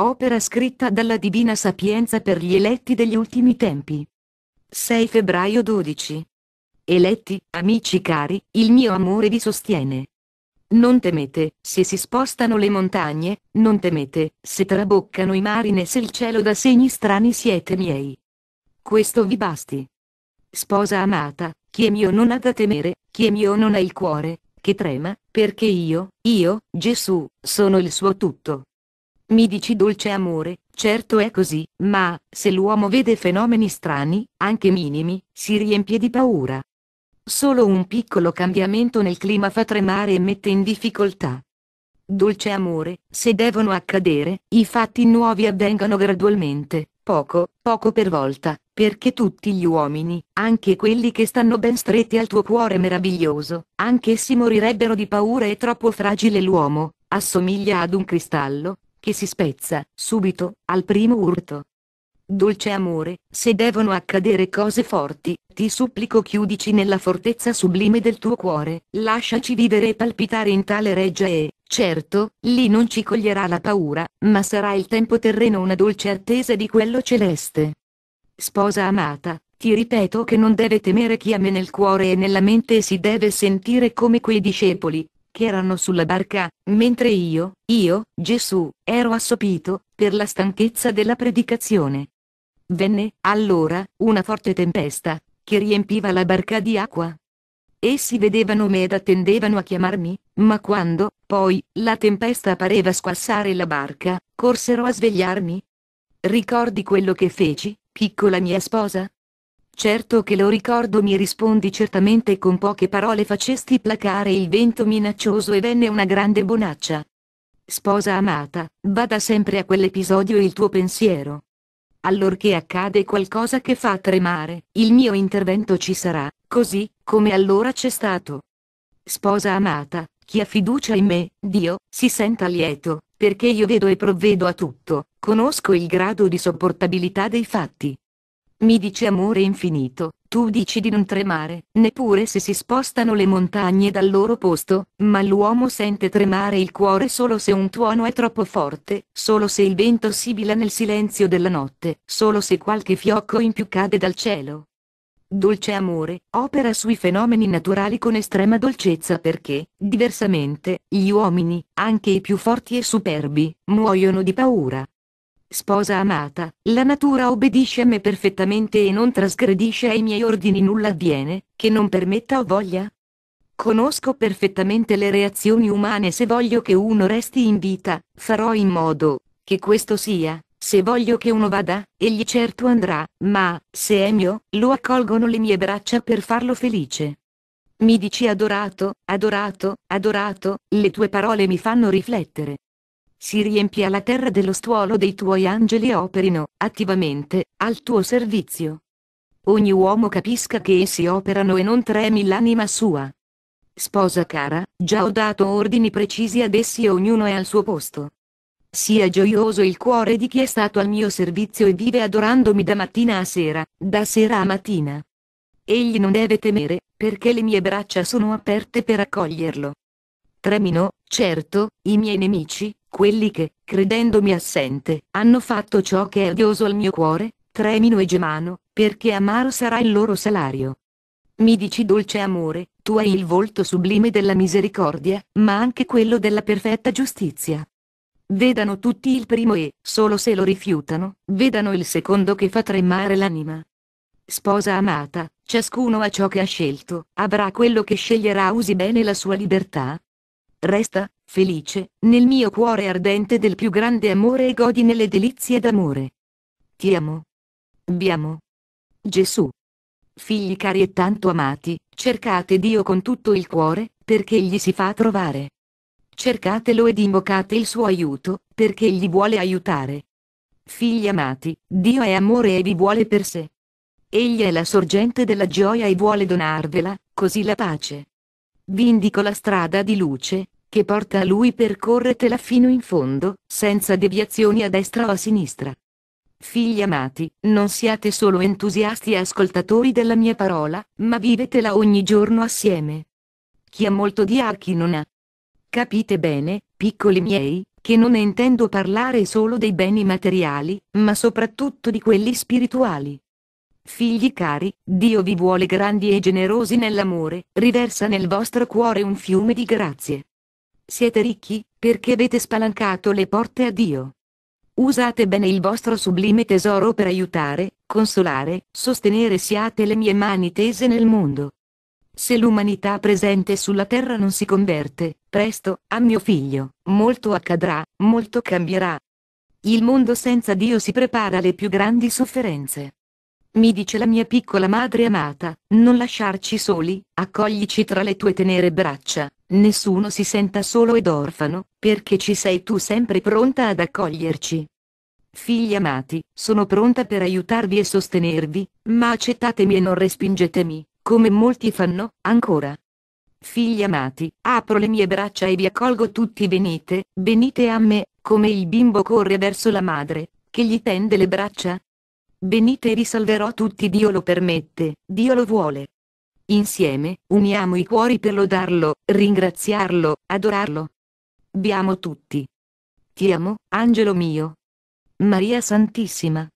opera scritta dalla Divina Sapienza per gli eletti degli ultimi tempi. 6 febbraio 12. Eletti, amici cari, il mio amore vi sostiene. Non temete, se si spostano le montagne, non temete, se traboccano i mari né se il cielo dà segni strani siete miei. Questo vi basti. Sposa amata, chi è mio non ha da temere, chi è mio non ha il cuore, che trema, perché io, Gesù, sono il suo tutto. Mi dici dolce amore, certo è così, ma, se l'uomo vede fenomeni strani, anche minimi, si riempie di paura. Solo un piccolo cambiamento nel clima fa tremare e mette in difficoltà. Dolce amore, se devono accadere, i fatti nuovi avvengano gradualmente, poco per volta, perché tutti gli uomini, anche quelli che stanno ben stretti al tuo cuore meraviglioso, anch'essi morirebbero di paura. È troppo fragile l'uomo, assomiglia ad un cristallo, che si spezza, subito, al primo urto. Dolce amore, se devono accadere cose forti, ti supplico chiudici nella fortezza sublime del tuo cuore, lasciaci vivere e palpitare in tale reggia e, certo, lì non ci coglierà la paura, ma sarà il tempo terreno una dolce attesa di quello celeste. Sposa amata, ti ripeto che non deve temere chi ha me nel cuore e nella mente e si deve sentire come quei discepoli, che erano sulla barca, mentre io, Gesù, ero assopito, per la stanchezza della predicazione. Venne, allora, una forte tempesta, che riempiva la barca di acqua. Essi vedevano me ed attendevano a chiamarmi, ma quando, poi, la tempesta pareva squassare la barca, corsero a svegliarmi. Ricordi quello che feci, piccola mia sposa? Certo che lo ricordo, mi rispondi certamente, con poche parole facesti placare il vento minaccioso e venne una grande bonaccia. Sposa amata, vada sempre a quell'episodio il tuo pensiero. Allorché accade qualcosa che fa tremare, il mio intervento ci sarà, così, come allora c'è stato. Sposa amata, chi ha fiducia in me, Dio, si senta lieto, perché io vedo e provvedo a tutto, conosco il grado di sopportabilità dei fatti. Mi dici amore infinito, tu dici di non tremare, neppure se si spostano le montagne dal loro posto, ma l'uomo sente tremare il cuore solo se un tuono è troppo forte, solo se il vento sibila nel silenzio della notte, solo se qualche fiocco in più cade dal cielo. Dolce amore, opera sui fenomeni naturali con estrema dolcezza perché, diversamente, gli uomini, anche i più forti e superbi, muoiono di paura. Sposa amata, la natura obbedisce a me perfettamente e non trasgredisce ai miei ordini, nulla avviene, che non permetta o voglia. Conosco perfettamente le reazioni umane, se voglio che uno resti in vita, farò in modo, che questo sia, se voglio che uno vada, egli certo andrà, ma, se è mio, lo accolgono le mie braccia per farlo felice. Mi dici adorato, adorato, adorato, le tue parole mi fanno riflettere. Si riempia la terra dello stuolo dei tuoi angeli e operino, attivamente, al tuo servizio. Ogni uomo capisca che essi operano e non tremi l'anima sua. Sposa cara, già ho dato ordini precisi ad essi e ognuno è al suo posto. Sia gioioso il cuore di chi è stato al mio servizio e vive adorandomi da mattina a sera, da sera a mattina. Egli non deve temere, perché le mie braccia sono aperte per accoglierlo. Tremino, certo, i miei nemici, quelli che, credendomi assente, hanno fatto ciò che è odioso al mio cuore, tremino e gemano, perché amaro sarà il loro salario. Mi dici dolce amore, tu hai il volto sublime della misericordia, ma anche quello della perfetta giustizia. Vedano tutti il primo e, solo se lo rifiutano, vedano il secondo che fa tremare l'anima. Sposa amata, ciascuno ha ciò che ha scelto, avrà quello che sceglierà, usi bene la sua libertà. Resta, felice, nel mio cuore ardente del più grande amore e godi nelle delizie d'amore. Ti amo. Vi amo. Gesù. Figli cari e tanto amati, cercate Dio con tutto il cuore, perché Egli si fa trovare. Cercatelo ed invocate il suo aiuto, perché Egli vuole aiutare. Figli amati, Dio è amore e vi vuole per sé. Egli è la sorgente della gioia e vuole donarvela, così la pace. Vi indico la strada di luce, che porta a Lui, percorretela fino in fondo, senza deviazioni a destra o a sinistra. Figli amati, non siate solo entusiasti e ascoltatori della mia parola, ma vivetela ogni giorno assieme. Chi ha molto dia a chi non ha. Capite bene, piccoli miei, che non intendo parlare solo dei beni materiali, ma soprattutto di quelli spirituali. Figli cari, Dio vi vuole grandi e generosi nell'amore, riversa nel vostro cuore un fiume di grazie. Siete ricchi, perché avete spalancato le porte a Dio. Usate bene il vostro sublime tesoro per aiutare, consolare, sostenere. Siate le mie mani tese nel mondo. Se l'umanità presente sulla terra non si converte, presto, a mio figlio, molto accadrà, molto cambierà. Il mondo senza Dio si prepara alle più grandi sofferenze. Mi dice la mia piccola madre amata, non lasciarci soli, accoglici tra le tue tenere braccia, nessuno si senta solo ed orfano, perché ci sei tu sempre pronta ad accoglierci. Figli amati, sono pronta per aiutarvi e sostenervi, ma accettatemi e non respingetemi, come molti fanno, ancora. Figli amati, apro le mie braccia e vi accolgo tutti. Venite, venite a me, come il bimbo corre verso la madre, che gli tende le braccia. Venite e vi salverò tutti. Dio lo permette, Dio lo vuole. Insieme, uniamo i cuori per lodarlo, ringraziarlo, adorarlo. Vi amo tutti. Ti amo, angelo mio. Maria Santissima.